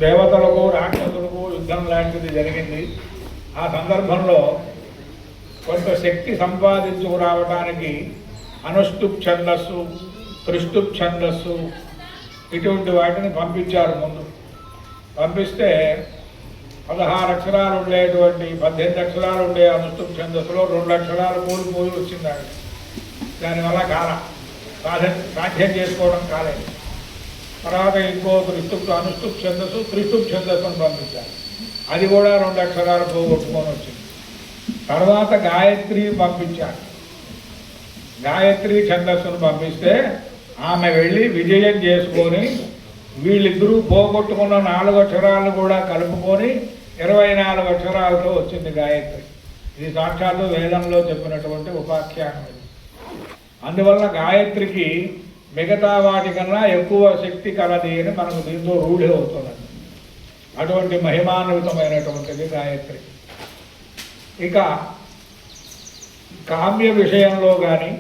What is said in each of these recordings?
దేవతలకు రాక్షసులకు యుద్ధం లాంటిది జరిగింది. ఆ సందర్భంలో కొంత శక్తి సంపాదించుకురావడానికి అనుష్టుప్ ఛందస్సు, త్రిష్టుప్ ఛందస్సు ఇటువంటి వాటిని పంపించారు. ముందు పంపిస్తే 16 అక్షరాలు ఉండేటువంటి 18 అక్షరాలు ఉండే అనుష్టుప్ ఛందస్సులో 2 అక్షరాలు కూలిపోయి వచ్చింది. దానివల్ల సాధ్యం చేసుకోవడం కాలేదు. తర్వాత ఇంకో అనుష్టుప్ ఛందస్సు, త్రిష్టుప్ ఛందస్సును పంపించారు. అది కూడా 2 అక్షరాలు పోగొట్టుకొని వచ్చింది. తర్వాత గాయత్రి పంపించారు. గాయత్రి ఛందస్సును పంపిస్తే ఆమె వెళ్ళి విజయం చేసుకొని వీళ్ళిద్దరూ పోగొట్టుకున్న 4 అక్షరాలను కూడా కలుపుకొని 24 అక్షరాలతో వచ్చింది గాయత్రి. ఇది సాక్షాత్తు వేదంలో చెప్పినటువంటి ఉపాఖ్యానం. అందువల్ల గాయత్రికి మిగతా వాటికన్నా ఎక్కువ శక్తి కలది అని మనకు దీంతో రూఢి అవుతుంది. అటువంటి మహిమాన్వితమైనటువంటిది గాయత్రి. ఇక కామ్య విషయంలో కానీ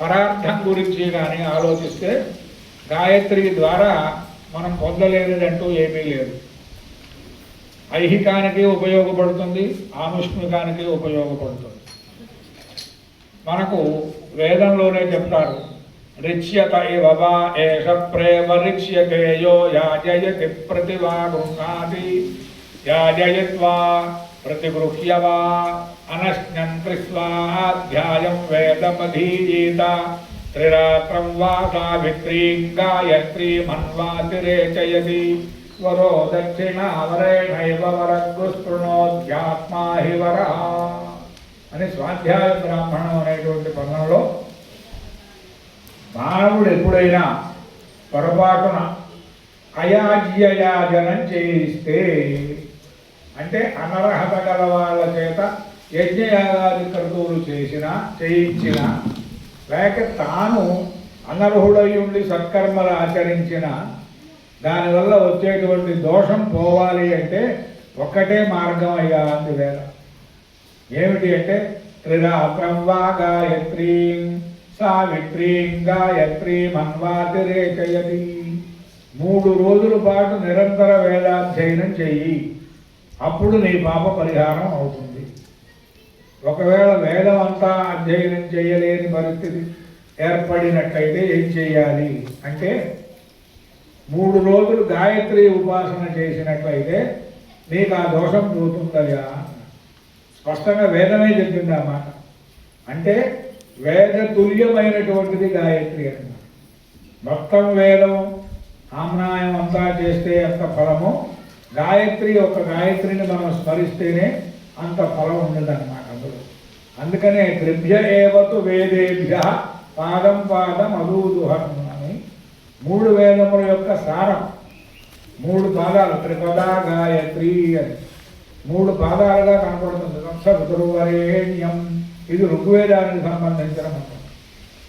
పరార్థం గురించి కానీ ఆలోచిస్తే గాయత్రి ద్వారా మనం పొందలేనిదంటూ ఏమీ లేదు. ఐహికానికి ఉపయోగపడుతుంది, ఆముష్మికానికి ఉపయోగపడుతుంది. మనకు వేదంలోనే చెప్తారు, రిచ్యత ఇవ వా ఏష ప్రేమ రిచ్యతే యో యాజయతి ప్రతివాగుణాది యాజయత్వా ప్రతిగృహ్య వా అనశ్నంత్రిస్వాధ్యాయం వేదమధీయేత త్రిరాత్రం వా సావిత్రీం గాయత్రీమన్వాతిరేచయతి వరో దక్షిణావరేణైవ వరగృస్పృణోధ్యాత్మా హి వరః అని స్వాధ్యాయ బ్రాహ్మణం అనేటువంటి పదంలో మానవుడు ఎప్పుడైనా పొరపాటున అయాజ్యయాజనం చేయిస్తే, అంటే అనర్హత గల వాళ్ళ చేత యజ్ఞయాగాది క్రతువులు చేయించిన లేక తాను అనర్హుడై ఉండి సత్కర్మలు ఆచరించిన దానివల్ల వచ్చేటువంటి దోషం పోవాలి అంటే ఒక్కటే మార్గం అయ్యా అంది వేద. ఏమిటి అంటే త్రిరాత్రం వా గాయత్రీం సావిత్రీం గాయత్రీమన్వాతిరేచయతి. 3 రోజుల పాటు నిరంతర వేదాధ్యయనం చెయ్యి, అప్పుడు నీ పాప పరిహారం అవుతుంది. ఒకవేళ వేదం అంతా అధ్యయనం చేయలేని పరిస్థితి ఏర్పడినట్లయితే ఏం చేయాలి అంటే 3 రోజులు గాయత్రి ఉపాసన చేసినట్లయితే నీకు ఆ దోషం పోతుందయ్యా. స్పష్టంగా వేదమే చెప్పింది ఆ మాట. అంటే వేద తుల్యమైనటువంటిది గాయత్రి అన్నమాట. మొత్తం వేదం ఆమ్నాయం అంతా చేస్తే ఎంత ఫలమో గాయత్రి, ఒక గాయత్రిని మనం స్మరిస్తేనే అంత ఫలం ఉండదన్నమాట అందులో. అందుకనే త్రిభ్య ఏవతు వేదేభ్య పాదం పాదం అదూదుహం అని 3 వేదముల యొక్క సారం 3 పాదాలు, త్రిపదా గాయత్రి అని 3 పాదాలుగా కనపడుతుంది. రుతుర్వరేణ్యం ఇది ఋగ్వేదానికి సంబంధించిన మంత్రం.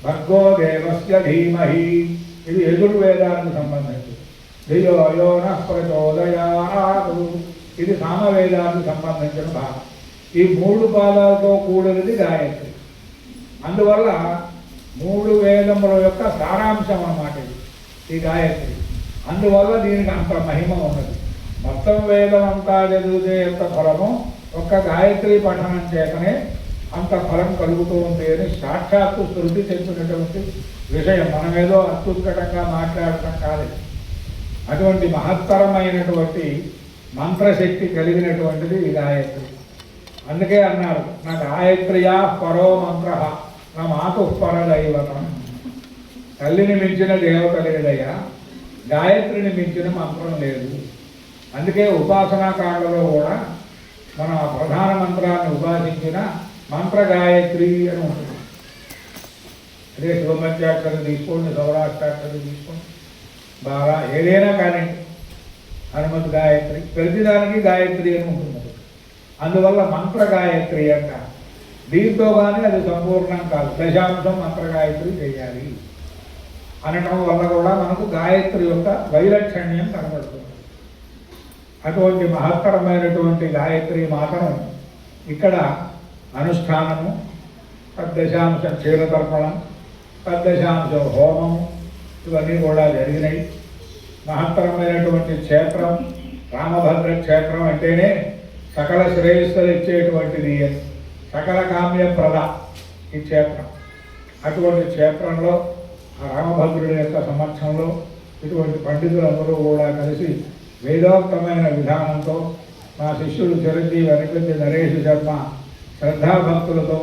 భర్గో దేవస్య ధీమహి ఇది యజుర్వేదానికి సంబంధించింది. ధియో యో నః ప్రచోదయాత్ ఇది సామవేదానికి సంబంధించిన భాగం. ఈ 3 పాదాలతో కూడినది గాయత్రి. అందువల్ల 3 వేదముల యొక్క సారాంశం అన్నమాట ఈ గాయత్రి. అందువల్ల దీనికి అంత మహిమ ఉన్నది. మొత్తం వేదం అంతా చదివితే ఎంత ఫలమో ఒక్క గాయత్రి పఠనం చేతనే అంత ఫలం కలుగుతూ ఉంది అని సాక్షాత్తు శృతి చెప్పినటువంటి విషయం. మనమేదో అత్యుత్కటంగా మాట్లాడటం కాలేదు. అటువంటి మహత్తరమైనటువంటి మంత్రశక్తి కలిగినటువంటిది ఈ గాయత్రి. అందుకే అన్నారు, నా గాయత్రియా పరో మంత్ర నా మాతు పరదైవతం. తల్లిని మించిన దేవత లేదయ్యా, గాయత్రిని మించిన మంత్రం లేదు. అందుకే ఉపాసనాకాండలో కూడా మనం ఆ ప్రధాన మంత్రాన్ని ఉపాసించిన మంత్ర గాయత్రి అని ఉంటుంది. అదే శివమధ్యాక్షరం తీసుకోండి, సౌరాష్ట్రాక్షరం తీసుకోండి, బాగా ఏదైనా కానీ హనుమత్ గాయత్రి, ప్రతిదానికి గాయత్రి అని ఉంటుంది. అందువల్ల మంత్ర గాయత్రి అంట. దీంతో కానీ అది సంపూర్ణం కాదు, దశాంశం మంత్ర గాయత్రి చేయాలి అనటం వల్ల కూడా మనకు గాయత్రి యొక్క వైలక్షణ్యం కనబడుతుంది. అటువంటి మహత్తరమైనటువంటి గాయత్రి మాతను ఇక్కడ అనుష్ఠానము, తద్దశాంశ క్షీరతర్పణం, తద్దశాంశ హోమము ఇవన్నీ కూడా జరిగినాయి. మహత్తరమైనటువంటి క్షేత్రం రామభద్ర క్షేత్రం అంటేనే సకల శ్రేయస్సులు ఇచ్చేటువంటిది, సకల కామ్యప్రద ఈ క్షేత్రం. అటువంటి క్షేత్రంలో ఆ రామభద్రుడి యొక్క సమక్షంలో ఇటువంటి పండితులందరూ కూడా కలిసి వేదోక్తమైన విధానంతో మా శిష్యుడు చిరంజీవి అనిపెద్ది నరేష్ శర్మ శ్రద్ధాభక్తులతో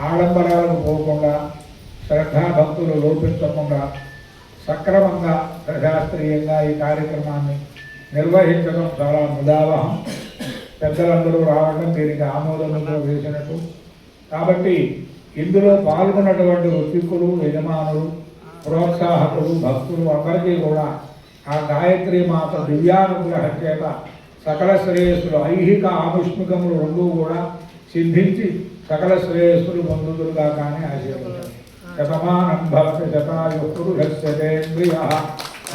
ఆడంబరాలకు పోకుండా, శ్రద్ధాభక్తులు లోపించకుండా సక్రమంగా ప్రశాస్త్రీయంగా ఈ కార్యక్రమాన్ని నిర్వహించడం చాలా ముదావహం. పెద్దలందరూ రావడం దీనికి ఆమోదముద్ర వేసినట్టు. కాబట్టి ఇందులో పాల్గొన్నటువంటి ఋత్వికులు, యజమానులు, ప్రోత్సాహకులు, భక్తులు అందరికీ కూడా ఆ గాయత్రి మాత దివ్యానుగ్రహం చేత సకల శ్రేయస్సులు, ఐహిక ఆముష్మికములు రెండూ కూడా సిద్ధించి సకల శ్రేయస్సులు పొందుదురుగా కానీ ఆశీర్వదించారు. శతమానం భవతి శతాయు పురుషస్యేంద్రియ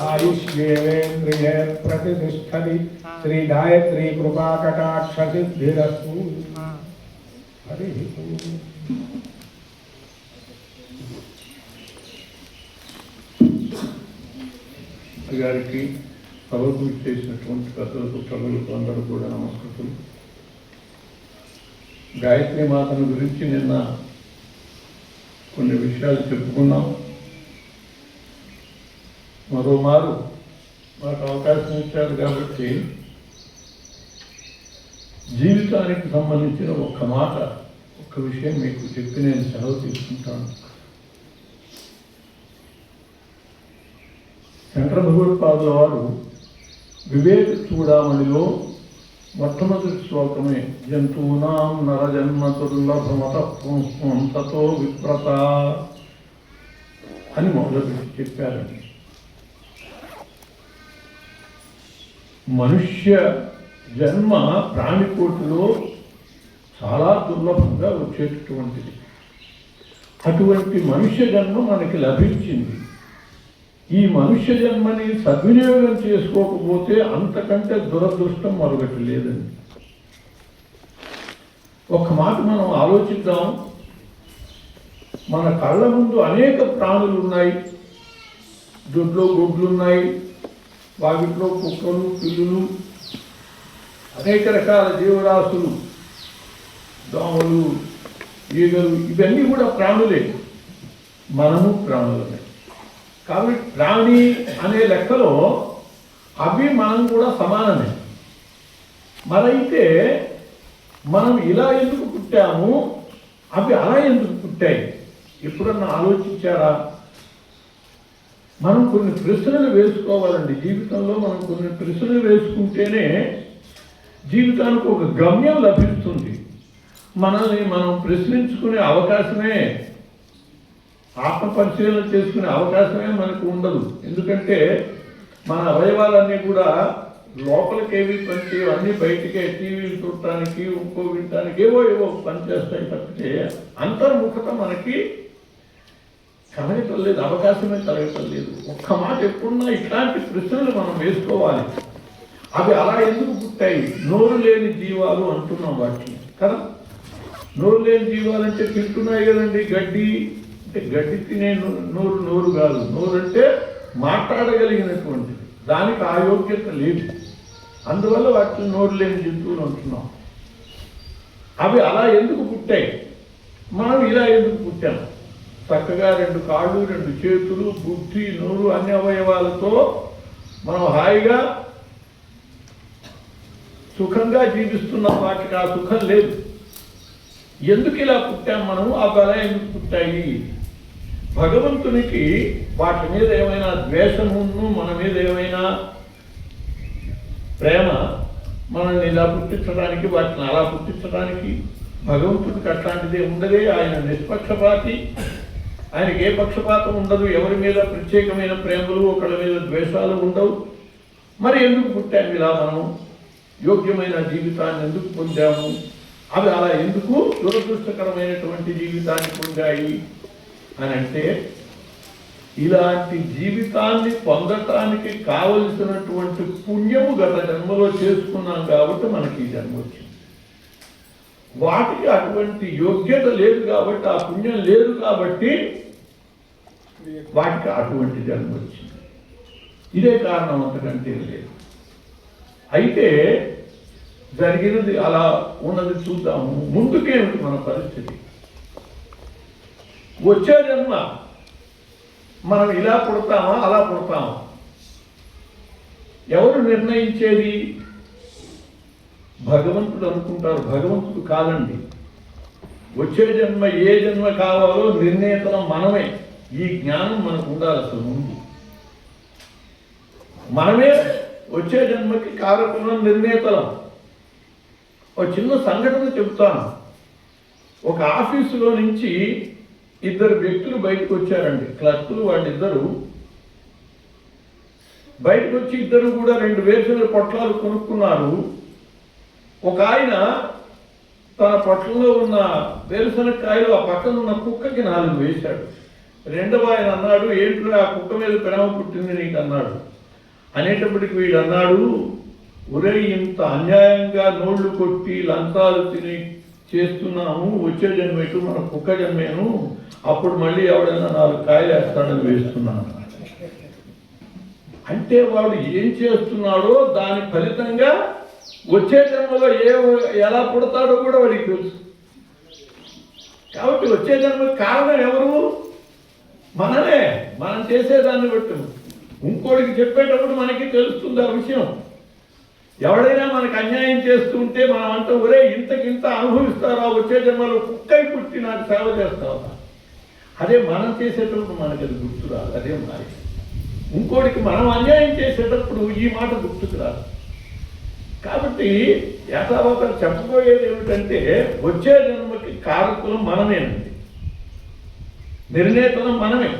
ఆయుష్యేంద్రియే ప్రతిష్టతి. శ్రీ గాయత్రి కృపాకటాక్ష సిద్ధిరస్తు. హరి గారికి సభకు చేసినటువంటి పెద్దలకు సభలకు అందరూ కూడా నమస్కృతులు. గాయత్రి మాతను గురించి నిన్న కొన్ని విషయాలు చెప్పుకున్నాం. మరోమారు మాకు అవకాశం ఇచ్చారు కాబట్టి జీవితానికి సంబంధించిన ఒక్క మాట, ఒక్క విషయం మీకు చెప్పి నేను సెలవు తీసుకుంటాను. శంకర భగవత్పాదుల వారు వివేక చూడామణిలో మొట్టమొదటి శ్లోకమే జంతువునాం నరజన్మ దుర్లభమత తతో విప్రత అని మొదలుపెట్టి చెప్పారండి. మనుష్య జన్మ ప్రాణికోటిలో చాలా దుర్లభంగా వచ్చేటటువంటిది. అటువంటి మనుష్య జన్మ మనకి లభించింది. ఈ మనుష్య జన్మని సద్వినియోగం చేసుకోకపోతే అంతకంటే దురదృష్టం మరొకటి లేదండి. ఒక్క మాట మనం ఆలోచిద్దాం. మన కళ్ళ ముందు అనేక ప్రాణులు ఉన్నాయి. దొడ్లో గుడ్లు ఉన్నాయి, వాకిట్లో కుక్కలు, పిల్లులు, అనేక రకాల జీవరాశులు, దోమలు, ఈగలు, ఇవన్నీ కూడా ప్రాణులే. మనము ప్రాణులమే. కాబట్టి ప్రాణి అనే లెక్కలో అవి మనం కూడా సమానమే. మరైతే మనం ఇలా ఎందుకు పుట్టాము, అవి అలా ఎందుకు పుట్టాయి? ఎప్పుడన్నా ఆలోచించారా? మనం కొన్ని ప్రశ్నలు వేసుకోవాలండి. జీవితంలో మనం కొన్ని ప్రశ్నలు వేసుకుంటేనే జీవితానికి ఒక గమ్యం లభిస్తుంది. మనల్ని మనం ప్రశ్నించుకునే అవకాశమే, ఆత్మపరిశీలన చేసుకునే అవకాశమే మనకు ఉండదు. ఎందుకంటే మన అవయవాలన్నీ కూడా లోపలికేవి పనిచేయవు, అన్నీ బయటికే టీవీలు చూడటానికి, ఇంకో వినటానికి ఏవో పనిచేస్తాయి తప్పితే అంతర్ముఖత మనకి కలగటం లేదు, అవకాశమే కలగటం లేదు. ఒక్క మాట ఎప్పుడున్నా ఇట్లాంటి ప్రశ్నలు మనం వేసుకోవాలి. అవి అలా ఎందుకు పుట్టాయి? నోరు లేని జీవాలు అంటున్నాం వాటిని కదా. నోరు లేని జీవాలంటే తింటున్నాయి కదండి గడ్డి. అంటే గడ్డి తినే నోరు కాదు. నోరు అంటే మాట్లాడగలిగినటువంటిది. దానికి ఆ యోగ్యత లేదు. అందువల్ల వాటిని నోరు లేని జంతువులు అంటున్నాం. అవి అలా ఎందుకు పుట్టాయి? మనం ఇలా ఎందుకు పుట్టాం? చక్కగా 2 కాళ్ళు, 2 చేతులు, బుద్ధి, నోరు, అన్ని అవయవాలతో మనం హాయిగా సుఖంగా జీవిస్తున్నాం. వాటికి ఆ సుఖం లేదు. ఎందుకు ఇలా పుట్టాం మనము? అవి అలా ఎందుకు పుట్టాయి? భగవంతునికి వాటి మీద ఏమైనా ద్వేషమును, మన మీద ఏమైనా ప్రేమ మనల్ని ఇలా పుట్టించడానికి, వాటిని అలా పుట్టించడానికి భగవంతుడికి అట్లాంటిదే ఉండదే. ఆయన నిష్పక్షపాతి. ఆయనకి ఏ పక్షపాతం ఉండదు. ఎవరి మీద ప్రత్యేకమైన ప్రేమలు, ఒకళ్ళ మీద ద్వేషాలు ఉండవు. మరి ఎందుకు పుట్టాము ఇలా? మనం యోగ్యమైన జీవితాన్ని ఎందుకు పొందాము? అవి అలా ఎందుకు దురదృష్టకరమైనటువంటి జీవితాన్ని పొందాయి అని అంటే, ఇలాంటి జీవితాన్ని పొందటానికి కావలసినటువంటి పుణ్యము గత జన్మలో చేసుకున్నాం కాబట్టి మనకి ఈ జన్మ వచ్చింది. వాటికి అటువంటి యోగ్యత లేదు కాబట్టి, ఆ పుణ్యం లేదు కాబట్టి వాటికి అటువంటి జన్మ వచ్చింది. ఇదే కారణం, అంతకంటే లేదు. అయితే జరిగినది అలా ఉన్నది చూద్దాము. ముందుకేమిటి మన పరిస్థితి? వచ్చే జన్మ మనం ఇలా పుడతామా అలా పుడతామా? ఎవరు నిర్ణయించేది? భగవంతుడు అనుకుంటారు. భగవంతుడు కాదండి. వచ్చే జన్మ ఏ జన్మ కావాలో నిర్ణేతనం మనమే. ఈ జ్ఞానం మనకు ఉండాలి. అసలు ముందు మనమే వచ్చే జన్మకి కారకులం, నిర్ణేతలం. ఒక చిన్న సంఘటన చెబుతాను. ఒక ఆఫీసులో నుంచి ఇద్దరు వ్యక్తులు బయటకు వచ్చారండి, క్లర్కులు. వాళ్ళిద్దరూ బయటకు వచ్చి ఇద్దరు కూడా 2 వేరుశనగ పొట్లాలు కొనుక్కున్నారు. ఒక ఆయన తన పొట్లలో ఉన్న వేరుశనగకాయలు ఆ పక్కన ఉన్న కుక్కకి 4 వేశాడు. రెండవ ఆయన అన్నాడు, ఏంటో ఆ కుక్క మీద ప్రేమ పుట్టింది నీకు అన్నాడు. అనేటప్పటికి వీడు అన్నాడు, ఒరే ఇంత అన్యాయంగా నోళ్లు కొట్టి లంచాలు తిని చేస్తున్నాము, వచ్చే జన్మేటు మన కుక్క జన్మేను, అప్పుడు మళ్ళీ ఎవడైనా 4 కాయలు వేస్తాడని వేస్తున్నాను. అంటే వాడు ఏం చేస్తున్నాడో దాని ఫలితంగా వచ్చే జన్మలో ఎలా పుడతాడో కూడా వాడికి తెలుసు. కాబట్టి వచ్చే జన్మకి కారణం ఎవరు? మనమే. మనం చేసేదాన్ని బట్టి ఇంకోటికి చెప్పేటప్పుడు మనకి తెలుస్తుంది ఆ విషయం. ఎవడైనా మనకు అన్యాయం చేస్తుంటే మనం అంటూ ఒరే ఇంతకింత అనుభవిస్తారా, వచ్చే జన్మలో కుక్కై పుట్టి నాకు సేవ చేస్తావా? అదే మనం చేసేటప్పుడు మనకి అది గుర్తు రాదు. అదే మరి ఇంకోటికి మనం అన్యాయం చేసేటప్పుడు ఈ మాట గుర్తుకు రాదు. కాబట్టి యథావత చెప్పబోయేది ఏమిటంటే వచ్చే జన్మకి కారకులం మనమేనండి, నిర్ణేతనం మనమే.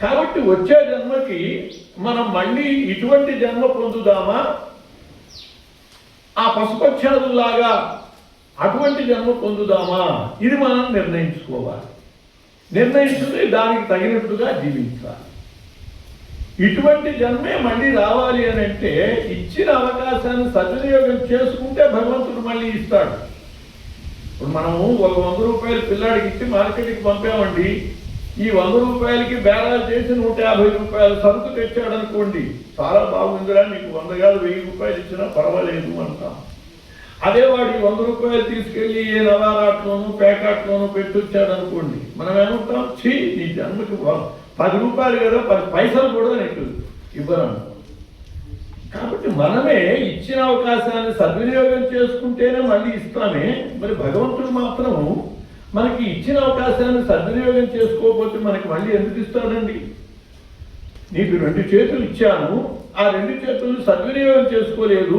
కాబట్టి వచ్చే జన్మకి మనం మళ్ళీ ఇటువంటి జన్మ పొందుదామా, ఆ పశుపక్షాదులాగా అటువంటి జన్మ పొందుదామా, ఇది మనం నిర్ణయించుకోవాలి. నిర్ణయించుకుని దానికి తగినట్టుగా జీవించాలి. ఇటువంటి జన్మే మళ్ళీ రావాలి అని అంటే ఇచ్చిన అవకాశాన్ని సద్వినియోగం చేసుకుంటే భగవంతుడు మళ్ళీ ఇస్తాడు. ఇప్పుడు మనము ఒక 100 రూపాయలు పిల్లాడికి ఇచ్చి మార్కెట్కి పంపామండి. ఈ 100 రూపాయలకి బేరాలు చేసి 150 రూపాయలు సరుకు తెచ్చాడు అనుకోండి, చాలా బాగుందిరా, నీకు 100 కాదు 1000 రూపాయలు ఇచ్చినా పర్వాలేదు అంటాం. అదే వాడికి 100 రూపాయలు తీసుకెళ్ళి ఏ నవారాట్లోనూ పేకాట్లోనూ పెట్టొచ్చాడు అనుకోండి, మనం ఏమంటాం, ఛీ నీ జన్మకి 10 రూపాయలు కదా 10 పైసలు కూడా నీకు ఇవ్వరు. కాబట్టి మనమే ఇచ్చిన అవకాశాన్ని సద్వినియోగం చేసుకుంటేనే మళ్ళీ ఇస్తామే. మరి భగవంతుడు మాత్రము మనకి ఇచ్చిన అవకాశాన్ని సద్వినియోగం చేసుకోకపోతే మనకి మళ్ళీ ఎందుకు ఇస్తాడండి? నీకు 2 చేతులు ఇచ్చాను, ఆ 2 చేతులు సద్వినియోగం చేసుకోలేదు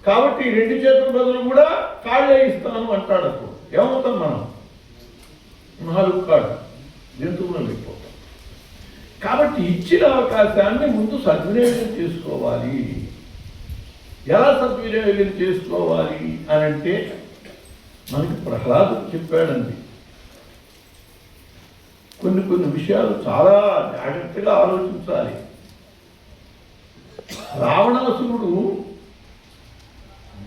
కాబట్టి ఈ 2 చేతుల బదులు కూడా కాళ్ళే ఇస్తాను అంటాడు. అప్పుడు ఏమవుతాం మనం? 4 కాళ్ళు జంతువులను వెళ్ళిపోతాం. కాబట్టి ఇచ్చిన అవకాశాన్ని ముందు సద్వినియోగం చేసుకోవాలి. ఎలా సద్వినియోగం చేసుకోవాలి అని అంటే మనకి ప్రహ్లాదుడు చెప్పాడండి. కొన్ని విషయాలు చాలా జాగ్రత్తగా ఆలోచించాలి. రావణాసురుడు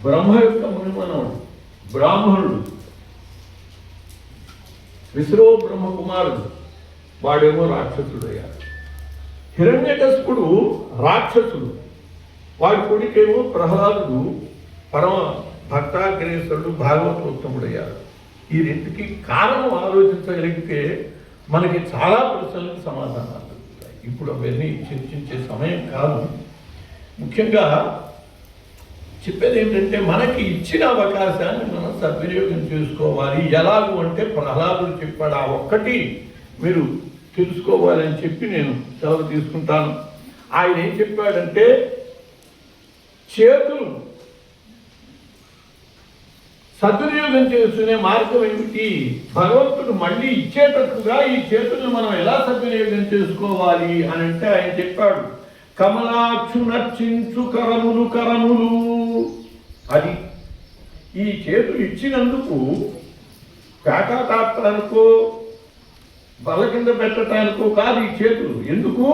బ్రహ్మ యొక్క మునిమనవుడు, బ్రాహ్మణుడు, విశ్రవ బ్రహ్మ కుమారుడు. వాడేమో రాక్షసుడు అయ్యాడు. హిరణ్యకశిపుడు రాక్షసుడు, వాడి కొడుకేమో ప్రహ్లాదుడు పరమ భక్తాగ్రేసుడు, భాగవతోత్తముడయ్యాడు. ఈ రెండుకి కారణం ఆలోచించగలిగితే మనకి చాలా ప్రశ్నలకు సమాధానాలు దొరుకుతాయి. ఇప్పుడు అవన్నీ చర్చించే సమయం కాదు. ముఖ్యంగా చెప్పేది ఏంటంటే మనకి ఇచ్చిన అవకాశాన్ని మనం సద్వినియోగం చేసుకోవాలి. ఎలాగూ అంటే ప్రహ్లాదుడు చెప్పాడు. ఆ ఒక్కటి మీరు తెలుసుకోవాలని చెప్పి నేను సెలవు తీసుకుంటాను. ఆయన ఏం చెప్పాడంటే చేతులు సద్వినియోగం చేసుకునే మార్గం ఏమిటి? భగవంతుడు మళ్ళీ ఇచ్చేటట్టుగా ఈ చేతులను మనం ఎలా సద్వినియోగం చేసుకోవాలి అని అంటే ఆయన చెప్పాడు, కమలాక్షు నర్చించు కరములు కరములు. అది ఈ చేతులు ఇచ్చినందుకు పేకాటాడటానికో బల్ల కింద పెట్టడానికో కాదు ఈ చేతులు. ఎందుకు?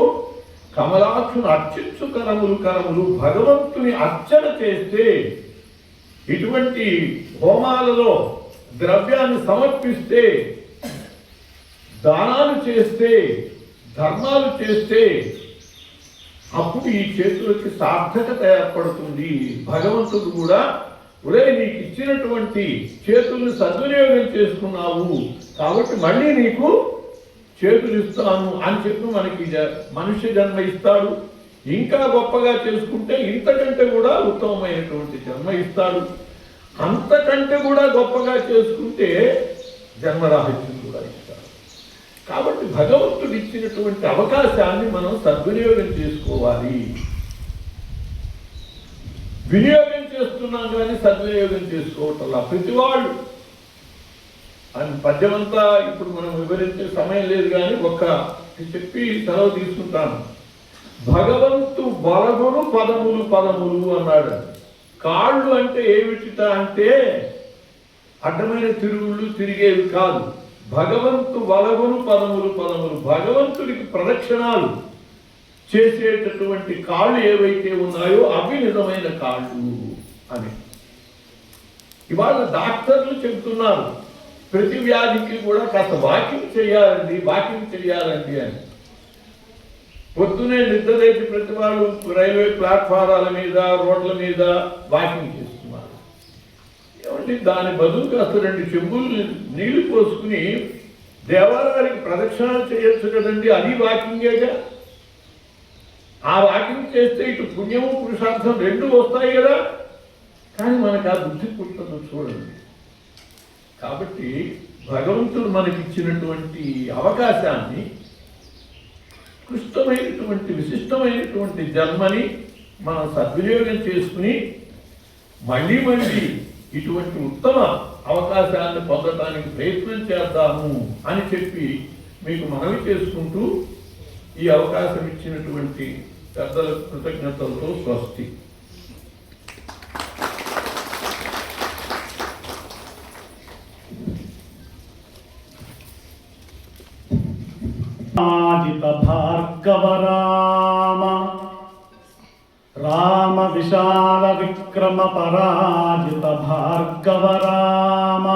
కమలాక్షును అర్చించు కరములు కరములు. భగవంతుని అర్చన చేస్తే, ఇటువంటి హోమాలలో ద్రవ్యాన్ని సమర్పిస్తే, దానాలు చేస్తే, ధర్మాలు చేస్తే అప్పుడు ఈ చేతులకి సార్థకత ఏర్పడుతుంది. భగవంతుడు కూడా ఒరే నీకు ఇచ్చినటువంటి చేతుల్ని సద్వినియోగం చేసుకున్నావు కాబట్టి మళ్ళీ నీకు చేతులు ఇస్తాను అని చెప్పి మనకి మనుష్య జన్మ ఇస్తాడు. ఇంకా గొప్పగా చేసుకుంటే ఇంతకంటే కూడా ఉత్తమమైనటువంటి జన్మ ఇస్తాడు. అంతకంటే కూడా గొప్పగా చేసుకుంటే జన్మరాహిత్యం కూడా ఇస్తాడు. కాబట్టి భగవంతుడు ఇచ్చినటువంటి అవకాశాన్ని మనం సద్వినియోగం చేసుకోవాలి. వినియోగం చేస్తున్నాం కానీ సద్వినియోగం చేసుకోవటంలా ప్రతి వాళ్ళు అని పద్యమంతా ఇప్పుడు మనం వివరించే సమయం లేదు కానీ ఒక్క చెప్పి సెలవు తీసుకుంటాను. భగవంతు బలగును పదములు పదములు అన్నాడు. కాళ్ళు అంటే ఏమిటిట అంటే అడ్డమైన తిరుగుళ్ళు తిరిగేవి కాదు. భగవంతు బలగును పదములు పదములు, భగవంతుడికి ప్రదక్షిణాలు చేసేటటువంటి కాళ్ళు ఏవైతే ఉన్నాయో అవి నిజమైన కాళ్ళు అని. ఇవాళ డాక్టర్లు చెబుతున్నారు ప్రతి వ్యాధికి కూడా కాస్త వాకింగ్ చేయాలండి అని. పొద్దునే నిద్రలేచి ప్రతి వాళ్ళు రైల్వే ప్లాట్ఫారాల మీద రోడ్ల మీద వాకింగ్ చేస్తున్నారు. ఏమంటే దాని బదులు కాస్త 2 చెంబులు నీళ్లు పోసుకుని దేవాలయానికి ప్రదక్షిణాలు చేయొచ్చు కదండి, అది వాకింగేగా. ఆ వాకింగ్ చేస్తే ఇటు పుణ్యము పురుషార్థం 2 వస్తాయి కదా. కానీ మనకు ఆ బుద్ధి పుట్టదు చూడండి. కాబట్టి భగవంతుడు మనకిచ్చినటువంటి అవకాశాన్ని, కృష్టమైనటువంటి విశిష్టమైనటువంటి జన్మని మనం సద్వినియోగం చేసుకుని మళ్ళీ ఇటువంటి ఉత్తమ అవకాశాన్ని పొందడానికి ప్రయత్నం చేద్దాము అని చెప్పి మీకు మనవి చేసుకుంటూ ఈ అవకాశం ఇచ్చినటువంటి పెద్దల కృతజ్ఞతలతో స్వస్తి. భార్గవ రామ విశాల విక్రమ పరాజిత భార్గవ రామ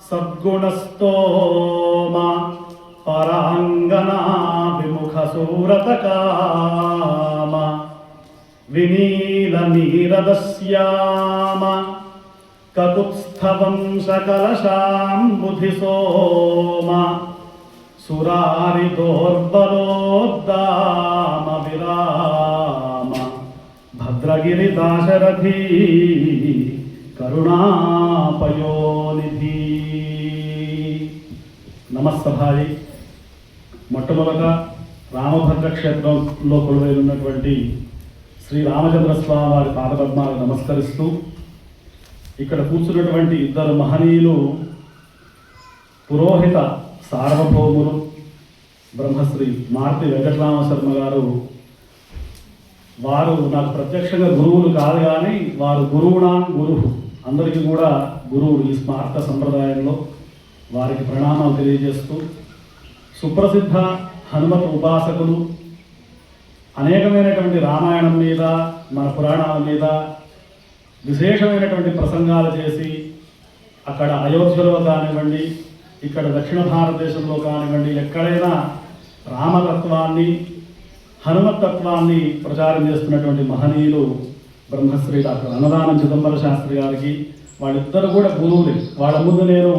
సద్గుణస్తోమ పరాంగనా విముఖ సూరత కామ వినీల నీరదశ్యామ కకుత్స్థవం సకలశాంబుధి సోమ సురారి దోర్బలోద్దామ విరామ భద్రగిరి దాశరథీ కరుణాపయోనిధి. నమస్తభాయి. మొట్టమొదట రామభద్ర క్షేత్రంలో కొలువై ఉన్నటువంటి శ్రీ రామచంద్ర స్వామి వారి పాదపద్మాలకు నమస్కరిస్తూ ఇక్కడ కూర్చున్నటువంటి 2 మహనీయులు పురోహిత సార్వభౌములు బ్రహ్మశ్రీ మారుతి వెంకటరామ శర్మ గారు. వారు నాకు ప్రత్యక్షంగా గురువులు కాదు కానీ వారు గురువునాం గురువు, అందరికీ కూడా గురువులు ఈ స్మార్త సంప్రదాయంలో. వారికి ప్రణామాలు తెలియజేస్తూ సుప్రసిద్ధ హనుమత్ ఉపాసకులు, అనేకమైనటువంటి రామాయణం మీద మన పురాణాల మీద విశేషమైనటువంటి ప్రసంగాలు చేసి అక్కడ అయోధ్యలో కానివ్వండి, ఇక్కడ దక్షిణ భారతదేశంలో కానివ్వండి, ఎక్కడైనా రామతత్వాన్ని హనుమతత్వాన్ని ప్రచారం చేస్తున్నటువంటి మహనీయులు బ్రహ్మశ్రీ డాక్టర్ అన్నదానం చిదంబర శాస్త్రి గారికి. వాళ్ళిద్దరు కూడా గురువులే. వాళ్ళ ముందు నేను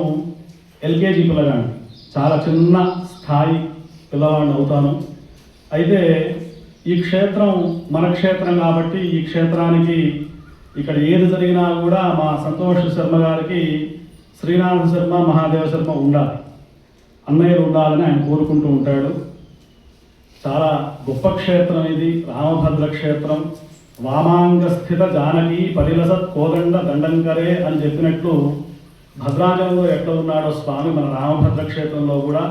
ఎల్కేజీ పిల్లగాడిని, చాలా చిన్న స్థాయి పిల్లవాడిని అవుతాను. అయితే ఈ క్షేత్రం మన క్షేత్రం కాబట్టి ఈ క్షేత్రానికి ఇక్కడ ఏది జరిగినా కూడా మా సంతోష్ శర్మ గారికి శ్రీనాథ శర్మ మహాదేవ శర్మ ఉండాలి, అన్నయ్యలు ఉండాలని ఆయన కోరుకుంటూ ఉంటాడు. చాలా గొప్ప క్షేత్రం ఇది రామభద్ర క్షేత్రం. వామాంగ స్థిత జానకి పరిలసత్ కోదండ దండంకరే అని చెప్పినట్లు భద్రాచలంలో ఎట్లా ఉన్నాడో స్వామి మన రామభద్ర క్షేత్రంలో కూడా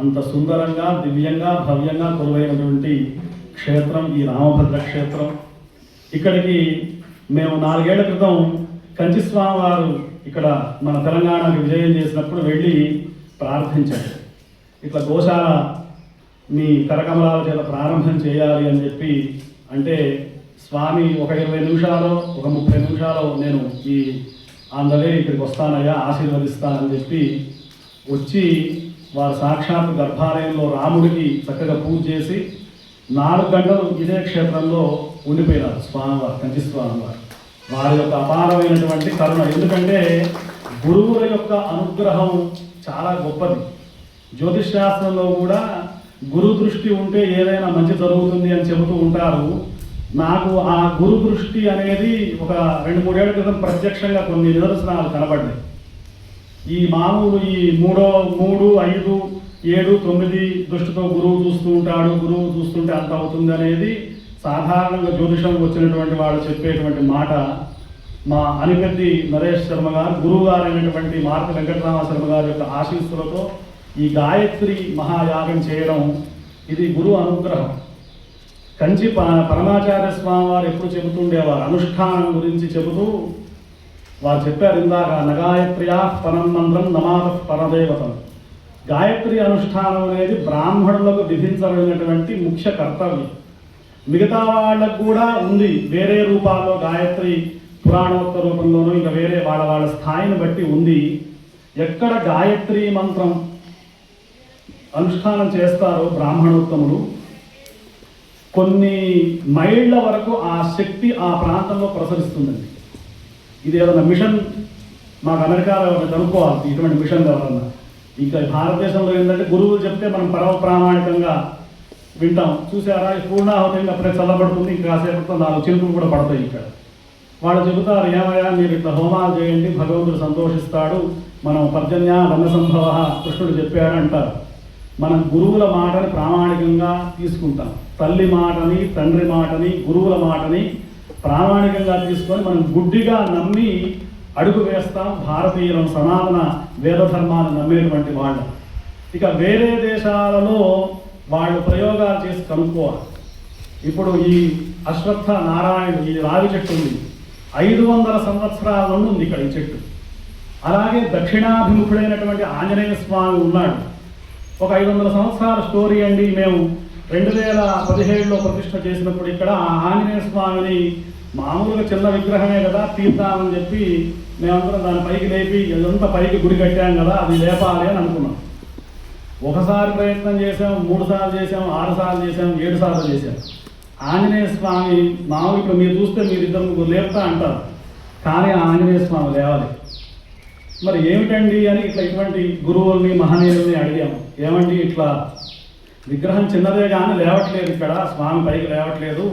అంత సుందరంగా దివ్యంగా భవ్యంగా కొలువైనటువంటి క్షేత్రం ఈ రామభద్ర క్షేత్రం. ఇక్కడికి మేము 4 ఏళ్ల క్రితం కంచిస్వామి వారు ఇక్కడ మన తెలంగాణకి విజయం చేసినప్పుడు వెళ్ళి ప్రార్థించారు. ఇట్లా గోశాల మీ కరకమలాల చేత ప్రారంభం చేయాలి అని చెప్పి అంటే స్వామి ఒక 20 నిమిషాలు ఒక 30 నిమిషాలు నేను ఈ ఆంధ్రలే ఇక్కడికి వస్తానయ్యా ఆశీర్వదిస్తానని చెప్పి వచ్చి వారు సాక్షాత్ గర్భాలయంలో రాముడికి చక్కగా పూజ చేసి 4 గంటలు ఇదే క్షేత్రంలో ఉండిపోయినారు స్వామివారు, కంచి స్వామివారు. వారి యొక్క అపారమైనటువంటి కరుణ, ఎందుకంటే గురువుల యొక్క అనుగ్రహం చాలా గొప్పది. జ్యోతిష్ శాస్త్రంలో కూడా గురు దృష్టి ఉంటే ఏదైనా మంచి జరుగుతుంది అని చెబుతూ ఉంటారు. నాకు ఆ గురు దృష్టి అనేది ఒక 2-3 ఏళ్ల క్రితం ప్రత్యక్షంగా కొన్ని నిదర్శనాలు కనబడ్డాయి. ఈ మామూలు ఈ 3, 5, 7, 9 దృష్టితో గురువు చూస్తూ ఉంటాడు, గురువు చూస్తుంటే అంత అవుతుంది అనేది సాధారణంగా జ్యోతిషం వచ్చినటువంటి వాళ్ళు చెప్పేటువంటి మాట. మా అనిపెద్ది నరేష్ శర్మ గారు, గురువు గారు అయినటువంటి మార్క వెంకటరామ శర్మ గారి యొక్క ఆశీస్సులతో ఈ గాయత్రి మహాయాగం చేయడం ఇది గురువు అనుగ్రహం. కంచి పరమాచార్య స్వామి వారు ఎప్పుడు చెబుతుండేవారు అనుష్ఠానం గురించి చెబుతూ వారు చెప్పారు ఇందాక, నగాయత్ర్యా పరం మంత్రం నమాత పరదేవతం. గాయత్రి అనుష్ఠానం అనేది బ్రాహ్మణులకు విధించబడినటువంటి ముఖ్య కర్తవ్యం. మిగతా వాళ్ళకు కూడా ఉంది వేరే రూపాల్లో, గాయత్రి పురాణోక్త రూపంలోనూ ఇంకా వేరే వాళ్ళ స్థాయిని బట్టి ఉంది. ఎక్కడ గాయత్రి మంత్రం అనుష్ఠానం చేస్తారో బ్రాహ్మణోత్తములు కొన్ని మైళ్ళ వరకు ఆ శక్తి ఆ ప్రాంతంలో ప్రసరిస్తుందండి. ఇది ఏదైనా మిషన్ మాకు అమెరికాలో ఎవరైనా కనుక్కోవాలి, ఇటువంటి మిషన్ ఎవరన్నా. ఇంకా భారతదేశంలో ఏంటంటే గురువులు చెప్తే మనం పరమ ప్రామాణికంగా వింటాం. చూసారా ఈ పూర్ణాహుతి అప్పుడే చల్లబడుతుంది, ఇంకా కాసేపట్లో 4 చినుకులు కూడా పడతాయి. ఇక్కడ వాళ్ళు చెబుతారు, ఏమయ్యా మీరు ఇట్లా హోమాలు చేయండి భగవంతుడు సంతోషిస్తాడు, మనం పర్జన్య రంగ సంభవ కృష్ణుడు చెప్పాడు అంటారు. మనం గురువుల మాటని ప్రామాణికంగా తీసుకుంటాం. తల్లి మాటని, తండ్రి మాటని, గురువుల మాటని ప్రామాణికంగా తీసుకొని మనం గుడ్డిగా నమ్మి అడుగు వేస్తాం. భారతీయులను సనాతన వేదధర్మాన్ని నమ్మేటువంటి వాళ్ళు. ఇక వేరే దేశాలలో వాళ్ళు ప్రయోగాలు చేసి కనుక్కోవాలి. ఇప్పుడు ఈ అశ్వత్థ నారాయణ ఈ రావి చెట్టు ఉంది, 500 సంవత్సరాల నుండి ఉంది ఇక్కడ ఈ చెట్టు. అలాగే దక్షిణాభిముఖుడైనటువంటి ఆంజనేయ స్వామి ఉన్నాడు. ఒక 500 సంవత్సరాల స్టోరీ అండి. మేము 2017లో ప్రతిష్ఠ చేసినప్పుడు ఇక్కడ ఆంజనేయ స్వామిని మామూలుగా చిన్న విగ్రహమే కదా తీద్దామని చెప్పి మేమందరం దాని పైకి లేపి ఇదంతా పైకి గుడి కట్టాం కదా, అది లేపాలి అని అనుకున్నాం. ఒకసారి ప్రయత్నం చేసాం, 3 సార్లు చేసాం, 6 సార్లు చేసాం, 7 సార్లు చేసాం. ఆంజనేయ స్వామి మామూలు ఇప్పుడు మీరు చూస్తే మీరు 2 లేపుతా అంటారు, కానీ ఆంజనేయ స్వామి లేవాలి. మరి ఏమిటండి అని ఇటువంటి గురువుల్ని మహనీయుల్ని అడిగాము. ఏమండి ఇట్లా విగ్రహం చిన్నదే కానీ లేవట్లేదు, ఇక్కడ స్వామి పైకి లేవట్లేదు.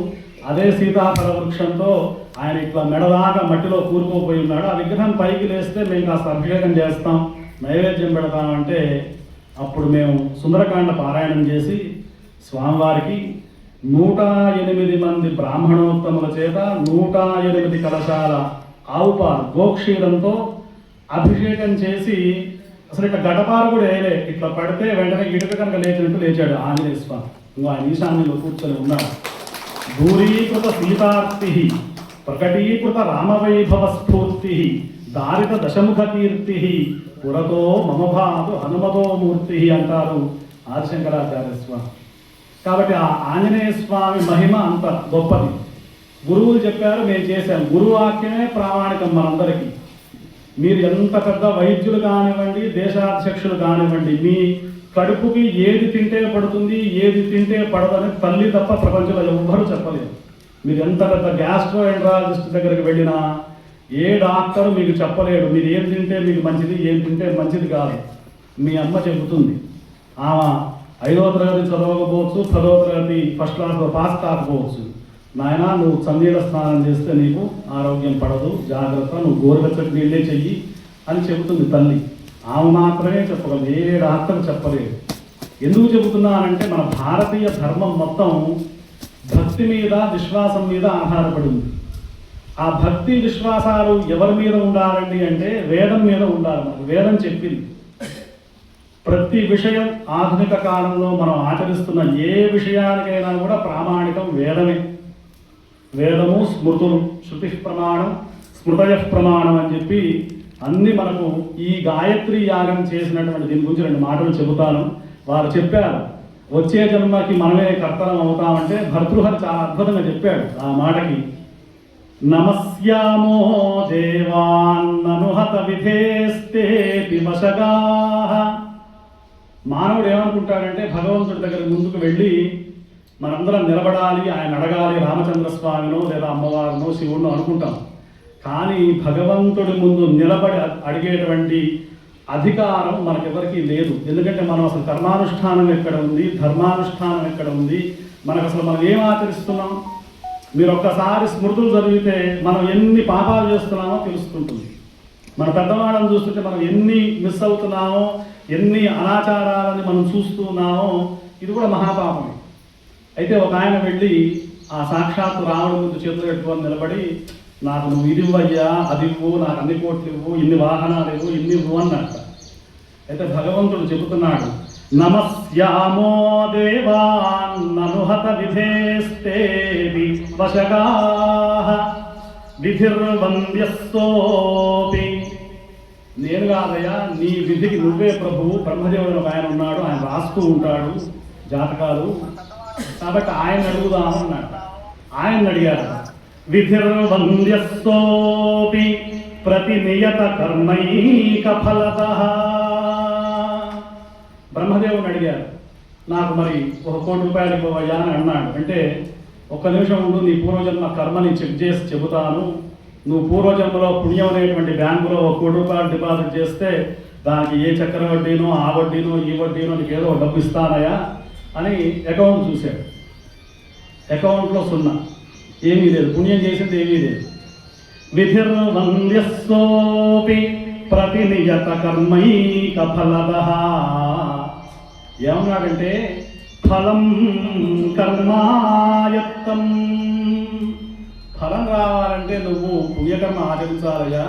అదే సీతాఫల వృక్షంతో ఆయన ఇట్లా మెడదాకా మట్టిలో కూరుకుపోయి ఉన్నాడు. ఆ విగ్రహం పైకి లేస్తే మేము కాస్త అభిషేకం చేస్తాం, నైవేద్యం పెడతామంటే అప్పుడు మేము సుందరకాండ పారాయణం చేసి స్వామివారికి 108 మంది బ్రాహ్మణోత్తముల చేత 108 కలశాల ఆవుపాలు గోక్షీరంతో అభిషేకం చేసి, అసలు ఇట్లా గడపారు కూడా వేయలే, ఇట్లా పడితే వెంటనే ఇటుక కనుక లేచినట్టు లేచాడు ఆంజనేయ స్వామి. ఇంకా ఆయన ఈశాన్యంలో కూర్చొని ఉన్నాడు. దూరీకృత సీతార్తి ప్రకటీకృత రామవైభవ స్ఫూర్తి దారిత దశముఖ కీర్తి పురతో మమభాదు హనుమతో మూర్తి అంటారు ఆదిశంకరాచార్య స్వామి. కాబట్టి ఆ ఆంజనేయ స్వామి మహిమ అంత గొప్పది. గురువులు చెప్పారు, మేము చేశాం. గురువాక్యమే ప్రామాణికం మనందరికీ. మీరు ఎంత పెద్ద వైద్యులు కానివ్వండి, దేశాధ్యక్షులు కానివ్వండి, మీ కడుపుకి ఏది తింటే పడుతుంది, ఏది తింటే పడదని తల్లి తప్ప ప్రపంచంలో ఎవ్వరూ చెప్పలేరు. మీరు ఎంత పెద్ద గ్యాస్ట్రో ఎంట్రాలజిస్ట్ దగ్గరికి వెళ్ళినా ఏ డాక్టరు మీకు చెప్పలేడు మీరు ఏం తింటే మీకు మంచిది, ఏం తింటే మంచిది కాదు. మీ అమ్మ చెబుతుంది. ఆమె 5వ తరగతి చదవకపోవచ్చు, 10వ తరగతి ఫస్ట్ క్లాస్లో పాస్ కాకపోవచ్చు. నాయన నువ్వు చన్నీళ్ళ స్నానం చేస్తే నీకు ఆరోగ్యం పడదు, జాగ్రత్త, నువ్వు గోరువెచ్చటి నీళ్ళే చెయ్యి అని చెబుతుంది తల్లి. ఆమె మాత్రమే చెప్పగలదు, ఏ డాక్టర్ చెప్పలేదు. ఎందుకు చెబుతున్నానంటే మన భారతీయ ధర్మం మొత్తం భక్తి మీద, విశ్వాసం మీద ఆధారపడి ఉంది. ఆ భక్తి విశ్వాసాలు ఎవరి మీద ఉండాలండి అంటే వేదం మీద ఉండాలి. మనకు వేదం చెప్పింది. ప్రతి విషయం ఆధునిక కాలంలో మనం ఆచరిస్తున్న ఏ విషయానికైనా కూడా ప్రామాణికం వేదమే. వేదము, స్మృతులు, శృతి ప్రమాణం, స్మృతయ ప్రమాణం అని చెప్పి అన్ని మనకు ఈ గాయత్రి యాగం చేసినటువంటి దీని గురించి 2 మాటలు చెబుతాను. వారు చెప్పారు వచ్చే జన్మకి మనమే కర్తలం అవుతామంటే భర్తృహరి చాలా అద్భుతంగా చెప్పాడు ఆ మాటకి. నమస్యామో దేవాన్ననుహత విధేస్తే వశగాః. మానవుడు ఏమనుకుంటాడంటే భగవంతుడి దగ్గర ముందుకు వెళ్ళి మనందరం నిలబడాలి, ఆయన అడగాలి, రామచంద్ర స్వామినో లేదా అమ్మవారినో శివుడినో అనుకుంటాం. కానీ భగవంతుడి ముందు నిలబడి అడిగేటువంటి అధికారం మనకెవరికీ లేదు. ఎందుకంటే మనం అసలు కర్మానుష్ఠానం ఎక్కడ ఉంది, ధర్మానుష్ఠానం ఎక్కడ ఉంది, మనం ఏం ఆచరిస్తున్నాం? మీరు ఒక్కసారి స్మృతులు చదివితే మనం ఎన్ని పాపాలు చేస్తున్నామో తెలుస్తుంటుంది. మన పెద్దవాళ్ళని చూస్తుంటే మనం ఎన్ని మిస్ అవుతున్నామో, ఎన్ని అనాచారాలని మనం చూస్తున్నామో, ఇది కూడా మహాపాపమే. అయితే ఒక ఆయన వెళ్ళి ఆ సాక్షాత్తు రాముడి ముందు చేతులు పెట్టుకొని నిలబడి, నాకు నువ్వు ఇది ఇవ్వయ్యా, అది ఇవ్వు, నాకు అన్ని కోట్లు ఇవ్వు, ఇన్ని వాహనాలు ఇవ్వు, ఇన్ని ఇవ్వు అన్నట్ట. అయితే భగవంతుడు చెబుతున్నాడు, నమస్యామో దేవాన్ననుహత విధేస్తేవి వశగాః విధిర్వంద్యస్తోపి. నేను కాదయ్యా, నీ విధికి నువ్వే ప్రభువు. బ్రహ్మదేవుడు ఒక ఆయన ఉన్నాడు, ఆయన రాస్తూ ఉంటాడు జాతకాలు, కాబట్టి ఆయన అడుగుదాము అన్నాడు. ఆయన అడిగారు, విధిర్వంద్యస్తోపి ప్రతినియత కర్మైక ఫలతః. బ్రహ్మదేవుని అడిగారు, నాకు మరి 1 కోటి రూపాయలు ఇవ్వవయ్యా అని అన్నాడు. అంటే ఒక్క నిమిషం ఉండు, నీ పూర్వజన్మ కర్మని చెక్ చేసి చెబుతాను. నువ్వు పూర్వజన్మలో పుణ్యం అనేటువంటి బ్యాంకులో 1 కోటి రూపాయలు డిపాజిట్ చేస్తే దానికి ఏ చక్ర వడ్డీనో, ఆ వడ్డీనో, ఈ వడ్డీనో నీకు ఏదో డబ్బు ఇస్తానయా అని అకౌంట్ చూశాడు. అకౌంట్లో 0, ఏమీ లేదు, పుణ్యం చేసింది ఏమీ లేదు. విధిర్వంద్యస్తోపి ప్రతినియత కర్మైక ఫలతః. ఏమన్నాడంటే, ఫలం కర్మాయత్తం. ఫలం రావాలంటే నువ్వు పుణ్యకర్మ ఆచరించాలయ్యా,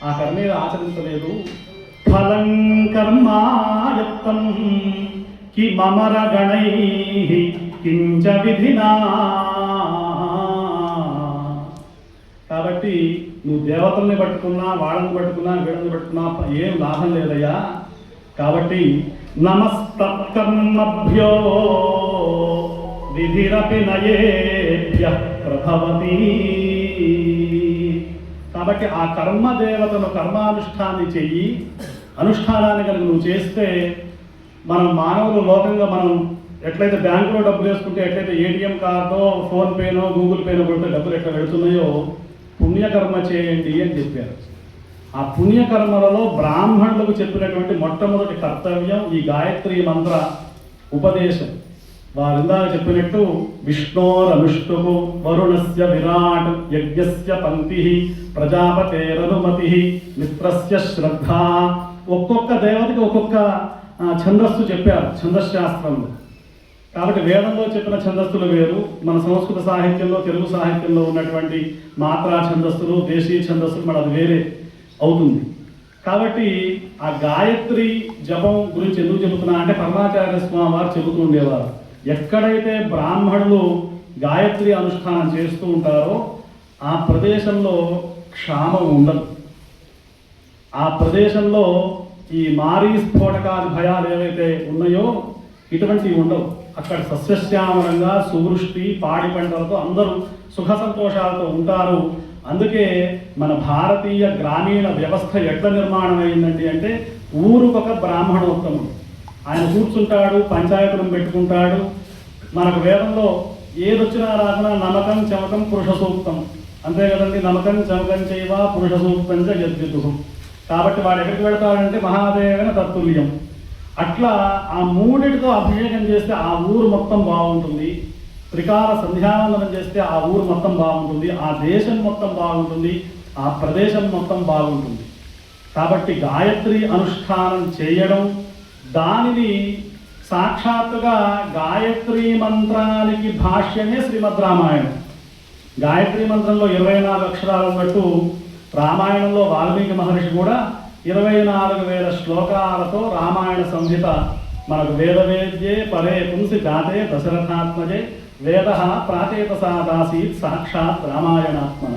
ఆ కర్మ ఆచరించలేదు. ఫలం కర్మాయత్తం కి మమరగణైః కించ విధినా. కాబట్టి నువ్వు దేవతల్ని పట్టుకున్నా, వాళ్ళని పట్టుకున్నా, వీళ్ళని పట్టుకున్నా ఏం లాభం లేదయ్యా. కాబట్టి నమస్తత్కర్మభ్యో విధిరపి నయేభ్యః ప్రభవతి. కాబట్టి ఆ కర్మ దేవతను కర్మానుష్ఠాన్ని చెయ్యి. అనుష్ఠానాన్ని కనుక నువ్వు చేస్తే, మనం మానవులు లోకంగా మనం ఎట్లయితే బ్యాంకులో డబ్బులు వేసుకుంటే, ఎట్లయితే ఏటీఎం కార్డో, ఫోన్పేనో, గూగుల్ పేనో కొడితే డబ్బులు ఎట్లా వెళుతున్నాయో, పుణ్యకర్మ చేయండి అని చెప్పారు. ఆ పుణ్యకర్మలలో బ్రాహ్మణులకు చెప్పినటువంటి మొట్టమొదటి కర్తవ్యం ఈ గాయత్రి మంత్ర ఉపదేశం. వారిందా చెప్పినట్టు, విష్ణోరనుష్టుపు వరుణస్య విరాట్ యజ్ఞస్య పంక్తి ప్రజాపతేరనుమతి మిత్రస్య శ్రద్ధ. ఒక్కొక్క దేవతకి ఒక్కొక్క ఛందస్సు చెప్పారు ఛందశాస్త్రంలో. కాబట్టి వేదంలో చెప్పిన ఛందస్సులు వేరు, మన సంస్కృత సాహిత్యంలో, తెలుగు సాహిత్యంలో ఉన్నటువంటి మాత్రా ఛందస్సులు, దేశీయ ఛందస్సులు మన అది వేరే అవుతుంది. కాబట్టి ఆ గాయత్రి జపం గురించి ఎందుకు చెబుతున్నా అంటే, పరమాచార్య స్వామి వారు చెబుతూ ఉండేవారు, ఎక్కడైతే బ్రాహ్మణులు గాయత్రి అనుష్ఠానం చేస్తూ ఉంటారో ఆ ప్రదేశంలో క్షామం ఉండదు. ఆ ప్రదేశంలో ఈ మారీ స్ఫోటకాది భయాలు ఏవైతే ఉన్నాయో ఇటువంటివి ఉండవు. అక్కడ సస్యశ్యామలంగా సువృష్టి, పాడి పంటలతో అందరూ సుఖ సంతోషాలతో ఉంటారు. అందుకే మన భారతీయ గ్రామీణ వ్యవస్థ ఎట్లా నిర్మాణం అయిందండి అంటే, ఊరుకొక బ్రాహ్మణోత్తముడు ఆయన కూర్చుంటాడు, పంచాయతనం పెట్టుకుంటాడు. మనకు వేదంలో ఏదొచ్చినా రాకున్నా నమకం చమకం పురుష సూక్తం, అంతే కదండి. నమకం చమకం చేయవ పురుష సూక్తం చ యద్విదు. కాబట్టి వాడు ఎక్కడికి వెళతాడంటే మహాదేవన తత్తుల్యం. అట్లా ఆ మూడిటితో అభిషేకం చేస్తే ఆ ఊరు మొత్తం బాగుంటుంది. త్రికాల సంధ్యావందనం చేస్తే ఆ ఊరు మొత్తం బాగుంటుంది, ఆ దేశం మొత్తం బాగుంటుంది, ఆ ప్రదేశం మొత్తం బాగుంటుంది. కాబట్టి గాయత్రి అనుష్ఠానం చేయడం, దానిని సాక్షాత్తుగా గాయత్రి మంత్రానికి భాష్యమే శ్రీమద్ రామాయణం. గాయత్రి మంత్రంలో 24 అక్షరాలు ఉన్నట్టు రామాయణంలో వాల్మీకి మహర్షి కూడా 24,000 శ్లోకాలతో రామాయణ సంహిత మనకు వేదవేద్యే పరే పుంసి జాతే దశరథాత్మజే వేద ప్రాచేతసాదాసీత్ సాక్షాత్ రామాయణాత్మన.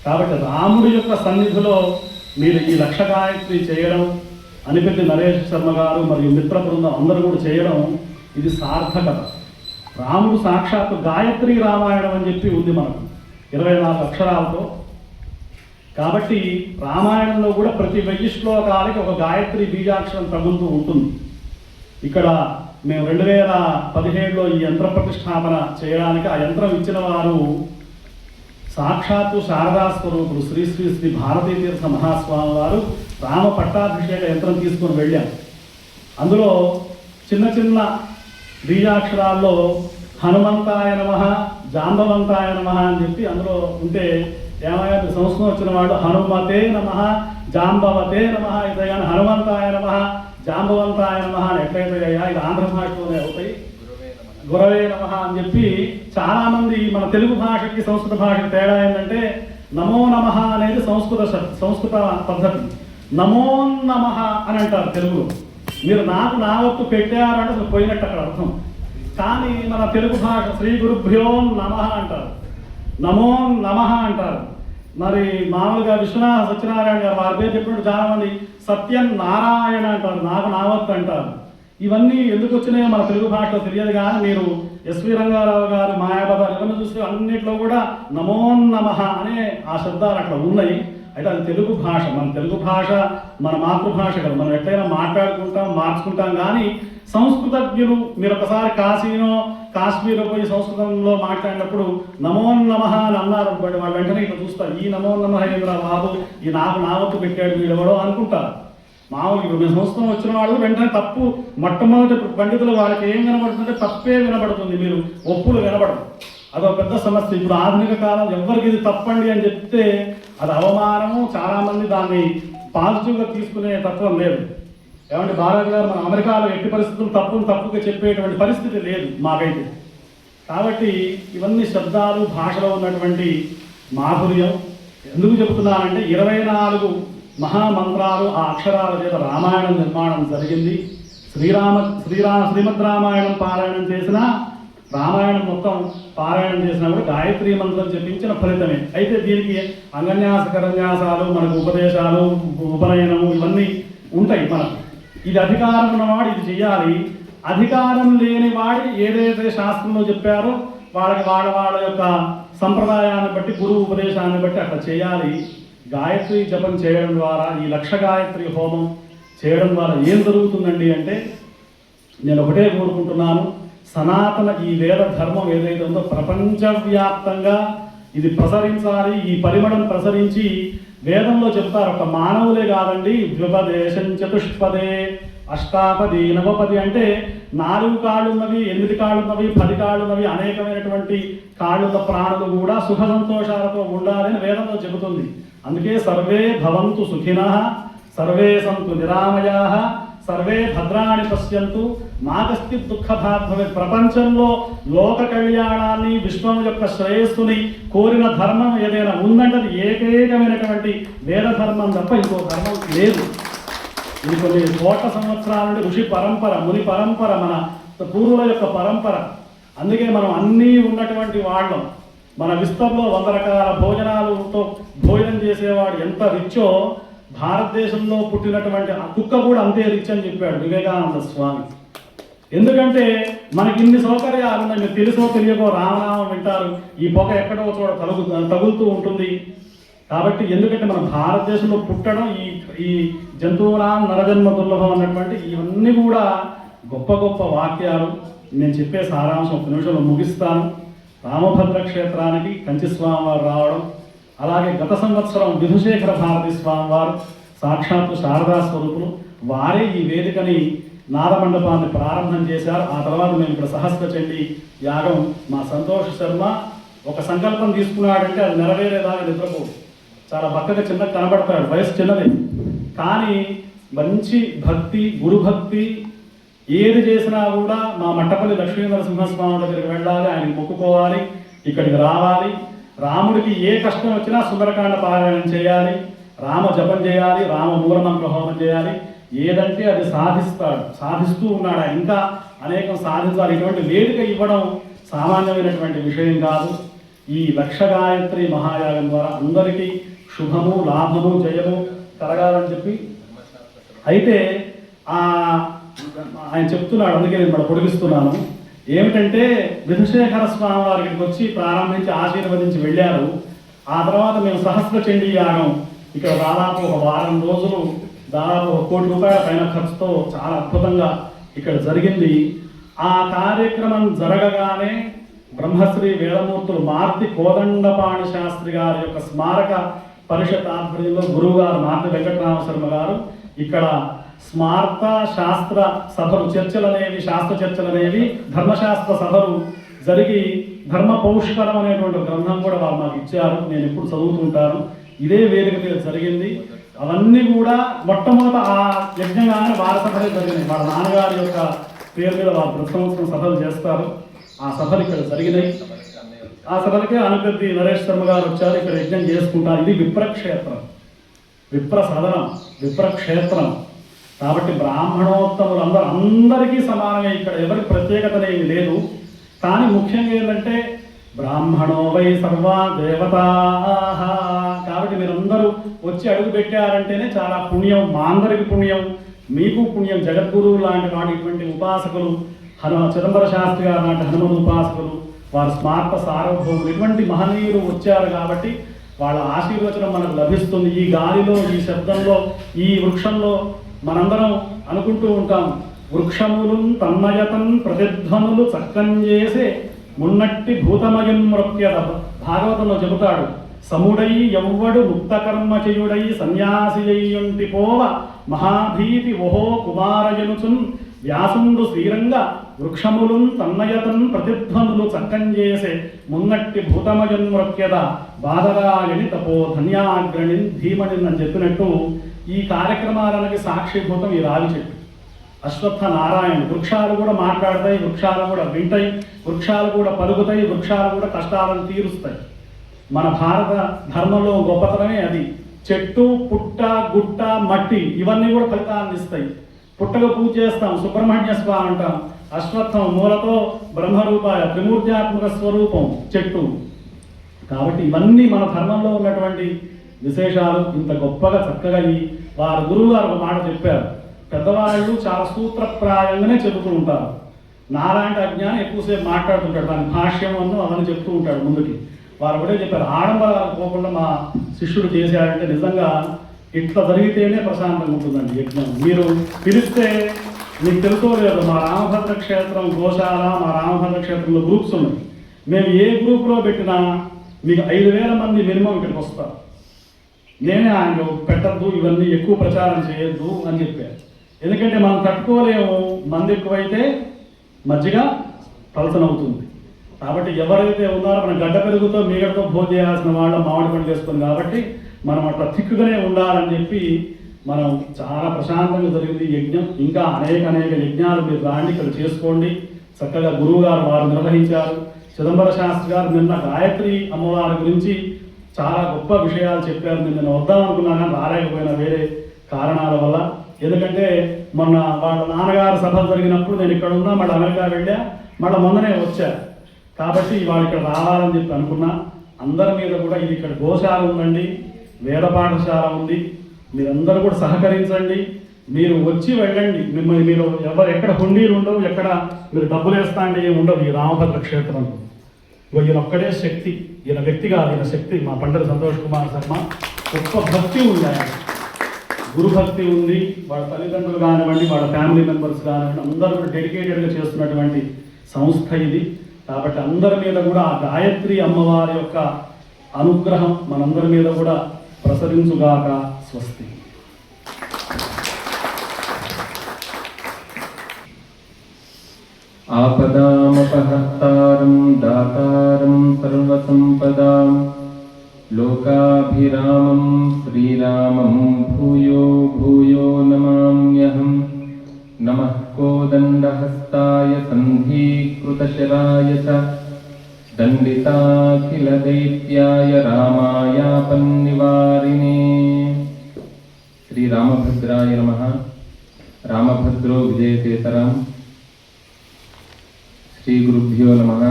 కాబట్టి రాముడి యొక్క సన్నిధిలో మీరు ఈ 1,00,000 గాయత్రి చేయడం, అనిపెద్ది నరేష్ శర్మ గారు మరియు మిత్ర బృందం అందరూ కూడా చేయడం, ఇది సార్థకత. రాముడు సాక్షాత్తు గాయత్రి రామాయణం అని చెప్పి ఉంది మనకు 24 అక్షరాలతో. కాబట్టి రామాయణంలో కూడా ప్రతి 1000 శ్లోకాలకి ఒక గాయత్రి బీజాక్షరం తగులుతూ ఉంటుంది. ఇక్కడ మేము 2017లో ఈ యంత్ర ప్రతిష్టాపన చేయడానికి ఆ యంత్రం ఇచ్చిన వారు సాక్షాత్తు శారదా స్వరూపుడు శ్రీ శ్రీ శ్రీ భారతీ తీర్థ మహాస్వామి వారు రామ పట్టాభిషేక యంత్రం తీసుకొని వెళ్ళాం. అందులో చిన్న చిన్న బీజాక్షరాల్లో హనుమంతాయ నమః, జాంబవంతాయ నమః అని చెప్పి అందులో ఉంటే ఏమయ్యా సంస్కృతం వచ్చిన వాడు హనుమతే నమః, జాంబవతే నమః అయితే కానీ హనుమంతాయ నమః, జాంబవంతాయ నమః అని ఎట్లయితే అయ్యా ఇది ఆంధ్ర భాషలోనే అవుతాయి, గురవే నమః అని చెప్పి చాలా మంది మన తెలుగు భాషకి సంస్కృత భాషకి తేడా ఏంటంటే నమో నమః అనేది సంస్కృత పద్ధతి, నమో నమః అని అంటారు తెలుగులో. మీరు నాకు నా వత్తు పెట్టారంటే అసలు పోయినట్టు అక్కడ అర్థం. కానీ మన తెలుగు భాష శ్రీ గురుభ్యో నమః అంటారు, నమో నమః అంటారు. మరి మామూలుగా విశ్వనాథ సత్యనారాయణ గారు వారి పేరు చెప్పినట్టు చాలా మంది సత్యనారాయణ అంటారు, నాకు నావత్ అంటారు. ఇవన్నీ ఎందుకు వచ్చినాయో మన తెలుగు భాషలో తెలియదు. కానీ మీరు ఎస్వి రంగారావు గారు మాయాబజార్ ఇవన్నీ చూస్తే అన్నింటిలో కూడా నమో నమః అనే ఆ శబ్దాలు అక్కడ ఉన్నాయి. అయితే అది తెలుగు భాష, మన తెలుగు భాష మన మాతృభాష కదా, మనం ఎట్లయినా మాట్లాడుకుంటాం మార్చుకుంటాం. కానీ సంస్కృతజ్ఞులు మీరు ఒకసారి కాశీనో కాశ్మీర్లో పోయి సంస్కృతంలో మాట్లాడినప్పుడు నమో నమః అని అన్నారు అనుకోండి, వాళ్ళు వెంటనే ఇట్లా చూస్తారు, ఈ నమో నమః ఏంద్రా బాబు, ఈ నాకు నావత్తు పెట్టాడు వీడెవడో అనుకుంటారు. మామూలు ఇప్పుడు మేము సంస్కృతం వచ్చిన వాళ్ళు వెంటనే తప్పు మొట్టమొదటి పండితులు వాళ్ళకి ఏం వినబడుతుందంటే తప్పే వినబడుతుంది, మీరు ఒప్పులు వినబడదు. అదొక పెద్ద సమస్య. ఇప్పుడు ఆధునిక కాలం ఎవరికి ఇది తప్పండి అని చెప్తే అది అవమానము. చాలామంది దాన్ని పాజిటివ్గా తీసుకునే తత్వం లేదు. ఏమంటే భారత్ గారు మన అమెరికాలో ఎట్టి పరిస్థితులు తప్పుగా చెప్పేటువంటి పరిస్థితి లేదు మాకైతే. కాబట్టి ఇవన్నీ శబ్దాలు భాషలో ఉన్నటువంటి మాధుర్యం. ఎందుకు చెబుతున్నానంటే 24 మహామంత్రాలు ఆ అక్షరాల చేత రామాయణం నిర్మాణం జరిగింది. శ్రీమద్ రామాయణం పారాయణం చేసిన, రామాయణం మొత్తం పారాయణం చేసినా కూడా గాయత్రీ మంత్రం చెప్పించిన ఫలితమే. అయితే దీనికి అంగన్యాస కరన్యాసాలు, మనకు ఉపదేశాలు, ఉపనయనము ఇవన్నీ ఉంటాయి మనకు. ఇది అధికారం ఉన్నవాడు ఇది చెయ్యాలి. అధికారం లేని వాడి ఏదైతే శాస్త్రంలో చెప్పారో వాళ్ళకి వాళ్ళ యొక్క సంప్రదాయాన్ని బట్టి, గురువు ఉపదేశాన్ని బట్టి అట్లా చేయాలి. గాయత్రి జపం చేయడం ద్వారా, ఈ 1,00,000 గాయత్రి హోమం చేయడం ద్వారా ఏం జరుగుతుందండి అంటే, నేను ఒకటే కోరుకుంటున్నాను, సనాతన ఈ వేద ధర్మం ఏదైతే ఉందో ప్రపంచవ్యాప్తంగా ఇది ప్రసరించాలి. ఈ పరిమళం ప్రసరించి వేదంలో చెప్తారు, ఒక మానవులే కాదండి, ద్విపదేశం చతుష్పదే అష్టాపది నవపది అంటే 4 కాళ్ళున్నవి, 8 కాళ్ళున్నవి, 10 కాళ్ళున్నవి, అనేకమైనటువంటి కాళ్ళున్న ప్రాణులు కూడా సుఖ సంతోషాలతో ఉండాలని వేదంలో చెబుతుంది. అందుకే సర్వే భవంతు సుఖినః, సర్వే సంతు నిరామయాః, సర్వే భద్రాణి పశ్యంతు మా కశ్చిత్ దుఃఖభాగ్ భవేత్. ప్రపంచంలో లోక కళ్యాణాన్ని, విశ్వం యొక్క శ్రేయస్సుని కోరిన ధర్మం ఏదైనా ఉందంటే అది ఏకైకమైనటువంటి వేద ధర్మం తప్ప ఇంకో ధర్మం లేదు. ఇది కొన్ని కోట్ల సంవత్సరాల నుండి ఋషి పరంపర, ముని పరంపర, మన పూర్వుల యొక్క పరంపర. అందుకే మనం అన్నీ ఉన్నటువంటి వాళ్ళం. మన విస్తర్లో 100 రకాల భోజనాలతో భోజనం చేసేవాడు ఎంత రిచ్చో, భారతదేశంలో పుట్టినటువంటి ఆ కుక్క కూడా అంతే రిచ్ అని చెప్పాడు వివేకానంద స్వామి. ఎందుకంటే మనకి ఇన్ని సౌకర్యాలు ఉన్నాయి, మీరు తెలుసో తెలియకో రామనామం వింటారు, ఈ పొగ ఎక్కడో చోట తగులుతూ ఉంటుంది. కాబట్టి ఎందుకంటే మన భారతదేశంలో పుట్టడం, ఈ జంతువునాం నరజన్మ దుర్లభం అన్నటువంటి ఇవన్నీ కూడా గొప్ప గొప్ప వాక్యాలు. నేను చెప్పే సారాంశం 1 నిమిషంలో ముగిస్తాను. రామభద్ర క్షేత్రానికి కంచి స్వామివారు రావడం, అలాగే గత సంవత్సరం విధుశేఖర భారతి స్వామివారు సాక్షాత్తు శారదా స్వరూపులు వారే ఈ వేదికని నాదమండపాన్ని ప్రారంభం చేశారు. ఆ తర్వాత మేము ఇక్కడ సహస్ర చండీ యాగం మా సంతోష్ శర్మ ఒక సంకల్పం తీసుకున్నాడంటే అది నెరవేరేదాకా నిద్రపోదు. చాలా బక్కగా చిన్న కనబడతాడు, వయసు చిన్నదే, కానీ మంచి భక్తి, గురుభక్తి. ఏది చేసినా కూడా మా మట్టపల్లి లక్ష్మీ నరసింహస్వామి దగ్గరికి వెళ్ళాలి, ఆయనకి మొక్కుకోవాలి, ఇక్కడికి రావాలి. రాముడికి ఏ కష్టం వచ్చినా సుందరకాండ పారాయణం చేయాలి, రామ జపం చేయాలి, రామ మూలమంత్ర హోమం చేయాలి. ఏదంటే అది సాధిస్తూ ఉన్నాడు. ఇంకా అనేకం సాధించాలి. ఇటువంటి వేదిక ఇవ్వడం సామాన్యమైనటువంటి విషయం కాదు. ఈ 1,00,000 గాయత్రి మహాయాగం ద్వారా అందరికీ శుభము, లాభము, జయము కలగాలని చెప్పి అయితే ఆయన చెప్తున్నాడు. అందుకే నేను మన పొడిగిస్తున్నాను. ఏమిటంటే విధుశేఖర స్వామి వారికి వచ్చి ప్రారంభించి ఆశీర్వదించి వెళ్ళారు. ఆ తర్వాత మేము సహస్ర చండీ యాగం ఇక్కడ దాదాపు 1 వారం రోజులు, దాదాపు 1 కోటి రూపాయల పైన ఖర్చుతో చాలా అద్భుతంగా ఇక్కడ జరిగింది. ఆ కార్యక్రమం జరగగానే బ్రహ్మశ్రీ వేదమూర్తులు మార్తి కోదండపాణి శాస్త్రి గారి యొక్క స్మారక పరిషత్ ఆధ్వర్యంలో గురువు గారు మార్తి వెంకటరామ శర్మ గారు ఇక్కడ స్మార్త శాస్త్ర సభలు చర్చలనేవి శాస్త్ర చర్చలనేవి ధర్మశాస్త్ర సభలు జరిగి ధర్మ పౌష్కరం అనేటువంటి గ్రంథం కూడా వారు మాకు ఇచ్చారు. నేను ఎప్పుడు చదువుతుంటాను. ఇదే వేదిక మీద జరిగింది. అవన్నీ కూడా మొట్టమొదట ఆ యజ్ఞంగానే వారి సభలే జరిగినాయి. వాళ్ళ నాన్నగారి యొక్క పేరు మీద వారు ప్రతి సంవత్సరం సభలు చేస్తారు. ఆ సభలు ఇక్కడ జరిగినాయి. ఆ సభలకే అనుపెద్ది నరేష్ శర్మ గారు వచ్చారు. ఇక్కడ యజ్ఞం చేసుకుంటారు. ఇది విప్రక్షేత్రం, విప్ర సదనం, విప్రక్షేత్రం. కాబట్టి బ్రాహ్మణోత్తములు అందరికీ సమానమే. ఇక్కడ ఎవరి ప్రత్యేకతనేమి లేదు. కానీ ముఖ్యంగా ఏంటంటే బ్రాహ్మణో వై సర్వా దేవతా. కాబట్టి మీరందరూ వచ్చి అడుగు పెట్టారంటేనే చాలా పుణ్యం, మా అందరికి పుణ్యం, మీకు పుణ్యం. జగద్గురువు లాంటి వాటి ఇటువంటి ఉపాసకులు, చిదంబర శాస్త్రి గారు లాంటి హనుమన్ ఉపాసకులు, వారు స్మార్త సార్వభౌములు, ఇటువంటి మహనీయులు వచ్చారు కాబట్టి వాళ్ళ ఆశీర్వచనం మనకు లభిస్తుంది. ఈ గాలిలో, ఈ శబ్దంలో, ఈ వృక్షంలో మనందరం అనుకుంటూ ఉంటాం, వృక్షములు తన్మయతం ప్రతిధ్వనులు చక్కం చేసే మున్నట్టి భూతమయం మృత్యద. భాగవతంలో చెబుతాడు, సముడై ఎవ్వడు ముక్తకర్మ చేయుడై సన్యాసి అయ్యుంటి పోవ మహాభీతి ఓహో కుమారజనుచున్ వ్యాసుండు శ్రీరంగ వృక్షములు తన్మయతం ప్రతిధ్వనులు చక్కం చేసే మున్నట్టి భూతమయం మృత్యద బాదరాయని తపో ధన్యాగ్రణి ధీమణి అని చెప్పినట్టు ఈ కార్యక్రమాలకి సాక్షిభూతం ఈ రావి చెట్టు అశ్వత్థ నారాయణ. వృక్షాలు కూడా మాట్లాడతాయి, వృక్షాలు కూడా వింటాయి, వృక్షాలు కూడా పలుకుతాయి, వృక్షాలు కూడా కష్టాలను తీరుస్తాయి. మన భారత ధర్మంలో గొప్పతనమే అది. చెట్టు, పుట్ట, గుట్ట, మట్టి ఇవన్నీ కూడా ఫలితాలను ఇస్తాయి. పుట్టగా పూజ చేస్తాం, సుబ్రహ్మణ్య స్వామి అంటాం. అశ్వత్థం మూలతో బ్రహ్మరూపాయ త్రిమూర్త్యాత్మక స్వరూపం చెట్టు. కాబట్టి ఇవన్నీ మన ధర్మంలో ఉన్నటువంటి విశేషాలు. ఇంత గొప్పగా చక్కగా వారు గురువు గారు ఒక మాట చెప్పారు. పెద్దవాళ్ళు చాలా సూత్రప్రాయంగానే చెబుతూ ఉంటారు. నాలాంటి అజ్ఞానం ఎక్కువసేపు మాట్లాడుతుంటాడు, దాని భాష్యం అవన్నీ చెప్తూ ఉంటాడు ముందుకి. వారు కూడా చెప్పారు, ఆడంబరాలకు పోకుండా మా శిష్యుడు చేశాడంటే నిజంగా ఇట్లా జరిగితేనే ప్రశాంతంగా ఉంటుందండి యజ్ఞం. మీరు పిలిస్తే మీకు తెలుసో లేదు, మా రామభద్ర క్షేత్రం గోశాల, మా రామభద్ర క్షేత్రంలో గ్రూప్స్ ఉన్నాయి. మేము ఏ గ్రూప్లో పెట్టినా మీకు 5,000 మంది మినిమం ఇక్కడికి వస్తారు. నేనే ఆయన పెట్టద్దు, ఇవన్నీ ఎక్కువ ప్రచారం చేయొద్దు అని చెప్పాను. ఎందుకంటే మనం తట్టుకోలేము, మంది ఎక్కువైతే మజ్జిగ పలసనవుతుంది. కాబట్టి ఎవరైతే ఉన్నారో మన గడ్డ పెరుగుతో మీగడతో భోజనం చేయాల్సిన వాళ్ళ మామిడి పండు వేసుకుంది. కాబట్టి మనం అట్లా తిక్కుగానే ఉండాలని చెప్పి మనం చాలా ప్రశాంతంగా జరిగింది యజ్ఞం. ఇంకా అనేక యజ్ఞాలు మీరు రాండి, ఇక్కడ చేసుకోండి. చక్కగా గురువు గారు వారు నిర్వహించారు. చిదంబర శాస్త్రి గారు నిన్న గాయత్రి అమ్మవారి గురించి చాలా గొప్ప విషయాలు చెప్పారు. నేను వద్దాం అనుకున్నాను కానీ రాలేకపోయినా వేరే కారణాల వల్ల. ఎందుకంటే మొన్న వాళ్ళ నాన్నగారు సభ జరిగినప్పుడు నేను ఇక్కడ ఉన్నా, మళ్ళీ అమెరికా వెళ్ళా, మళ్ళీ మొన్ననే వచ్చా. కాబట్టి వాళ్ళు ఇక్కడ రావాలని చెప్పి అనుకున్నా. అందరి మీద కూడా ఇది ఇక్కడ గోశాల ఉందండి, వేద పాఠశాల ఉంది, మీరందరూ కూడా సహకరించండి. మీరు వచ్చి వెళ్ళండి. మిమ్మల్ని మీరు ఎక్కడ హుండీలు ఉండవు, ఎక్కడ మీరు డబ్బులు వేస్తా అంటే ఏమి ఉండవు. ఈ రామభద్ర క్షేత్రంలో ఈయన ఒక్కడే శక్తి, ఈయన వ్యక్తిగా ఈయన శక్తి. మా పండిత సంతోష్ కుమార్ శర్మ గొప్ప భక్తి ఉంది, ఆయన గురు భక్తి ఉంది. వాళ్ళ తల్లిదండ్రులు కానివ్వండి, వాళ్ళ ఫ్యామిలీ మెంబర్స్ కానివ్వండి, అందరూ కూడా డెడికేటెడ్గా చేస్తున్నటువంటి సంస్థ ఇది. కాబట్టి అందరి మీద కూడా ఆ గాయత్రి అమ్మవారి యొక్క అనుగ్రహం మనందరి మీద కూడా ప్రసరించుగాక. స్వస్తి. आपदामपहर्तारं दातारं सर्वसम्पदां लोकाभिरामं श्रीरामं भूयो भूयो नमाम्यहं. नमः कोदण्डहस्ताय सन्धीकृतशराय च दण्डिताखिलदैत्याय रामायापन्निवारिणे. श्रीरामभद्राय नमः. रामभद्रो विजयतेतराम्. శ్రీ గురుభ్యో నమః.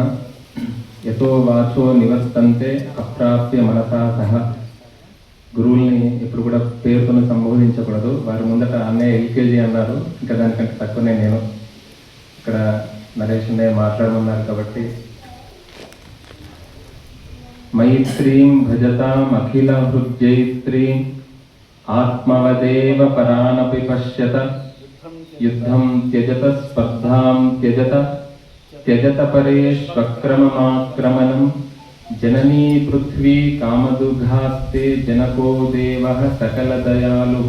యతో వాచో నివర్తంతే అప్రాప్య మనసా సహ. గురువుల్ని ఎప్పుడు కూడా పేరుతో సంబోధించకూడదు. వారి ముందట అన్నయ్య ఎల్కేజీ అన్నారు, ఇంకా దానికంటే తక్కువనే నేను. ఇక్కడ నరేష్ అన్నయ్య మాట్లాడమన్నారు కాబట్టి మైత్రీం భజతాం అఖిల హృద్యైత్రీం ఆత్మవదేవ పరానపి పశ్యత యుద్ధం త్యజత స్పర్ధాం త్యజత పరేష్వక్రమమాక్రమణం జననీ పృథ్వీ కామదుఘాస్తే జనకో దేవః సకల దయాళుః